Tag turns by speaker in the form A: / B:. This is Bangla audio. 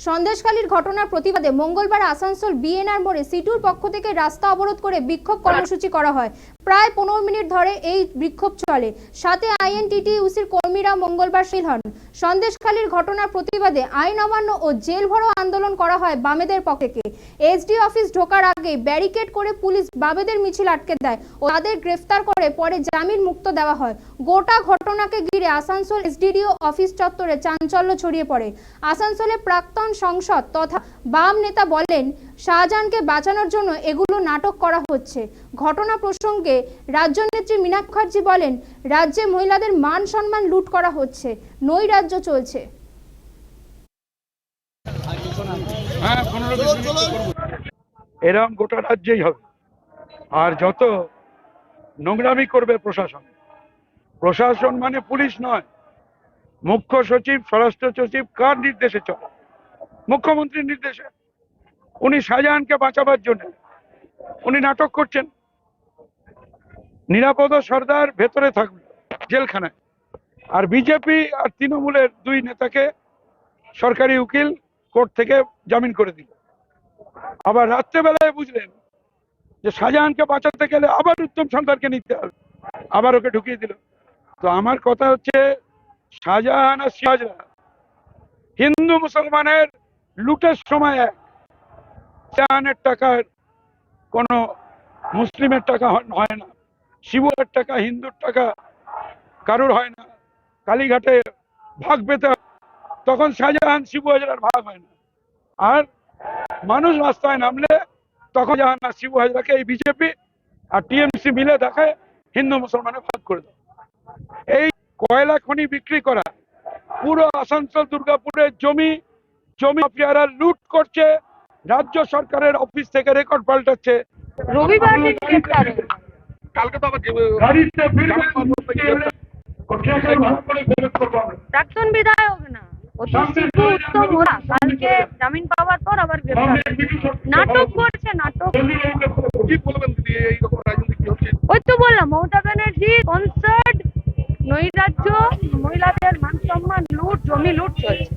A: সন্দেশখালীর ঘটনার প্রতিবাদে মঙ্গলবার আসানসোল বিএনআর মোড়ে সিটুর পক্ষ থেকে রাস্তা অবরোধ করে বিক্ষোভ কর্মসূচি করা হয়। প্রায় 15 মিনিট ধরে এই বিক্ষোভ চলে। সাথে আইএনটিটিইউসির কর্মীরা মঙ্গলবার শহীদ হন। সন্দেশখালীর ঘটনার প্রতিবাদে আইন অমান্য ও জেল ভরো আন্দোলন করা হয় বামেদের পক্ষ থেকে। এসডি অফিস ঢোকার আগে ব্যারিকেড করে পুলিশ বামেদের মিছিল আটকে দেয় ও তাদের গ্রেফতার করে পরে জামিন মুক্ত দেওয়া হয়। গোটা ঘটনাকে ঘিরে আসানসোল এসডিডিও অফিস চত্বরে চাঞ্চল্য ছড়িয়ে পড়ে। আসানসোলে প্রাক্তন সংসদ তথা বাম নেতা বলেন, শাহজাহানকে বাঁচানোর জন্য এগুলো নাটক করা হচ্ছে। ঘটনা প্রসঙ্গে রাজ্যনেত্রী মীনা মুখার্জি বলেন, রাজ্যে মহিলাদের মান সম্মান লুট করা হচ্ছে, নৈরাজ্য চলছে।
B: এরকম গোটা রাজ্যেই হবে। আর যত নোংরামি করবে প্রশাসন মানে পুলিশ নয়, মুখ্য সচিব স্বরাষ্ট্র সচিব কার নির্দেশে চলে? মুখ্যমন্ত্রীর নির্দেশে। উনি শাহজাহানকে বাঁচাবার জন্য উনি নাটক করছেন। নিরাপদ সর্দার ভেতরে থাকবে জেলখানায়, আর বিজেপি আর তৃণমূলের দুই নেতাকে সরকারি উকিল কোর্ট থেকে জামিন করে দিল। আবার রাত্রেবেলায় বুঝলেন যে শাহজাহানকে বাঁচাতে গেলে আবার উত্তম সরকারকে নিতে হবে, আবার ওকে ঢুকিয়ে দিল। তো আমার কথা হচ্ছে, শাহজাহান আর সিরাজরা হিন্দু মুসলমানের লুটের সময় শাহজাহানের টাকার কোনো মুসলিমের টাকা হয় না, শিবের টাকা হিন্দুর টাকা কারুর হয় না। কালীঘাটে ভাগ পেতে তখন শাহজাহান শিবু হাজরার ভাগ হয় না, আর মানুষ রাস্তায় নামলে তখন শাহজাহান আর শিবু হাজরাকে এই বিজেপি আর টিএমসি মিলে দেখায় হিন্দু মুসলমানে ভাগ করে দেয়। এই কয়লা খনি বিক্রি করা, পুরো আসানসোল দুর্গাপুরের জমি মাফিয়ারা লুট করছে, রাজ্য সরকারের অফিস থেকে রেকর্ড পাল্টাচ্ছে।
C: রবিবার কালকে তো আবার প্রাক্তন বিধায়ক না, ও তো শিবু উত্তম ওরা কালকে জামিন পাওয়ার পর আবার নাটক করছে। নাটক কি বলবেন দিদি, এইরকম রাজনীতি কি হচ্ছে? ওই তো বললাম, মমতা ব্যানার্জি কনসার্ট, নৈরাজ্য, মহিলাদের মান সম্মান লুট, জমি লুট চলছে।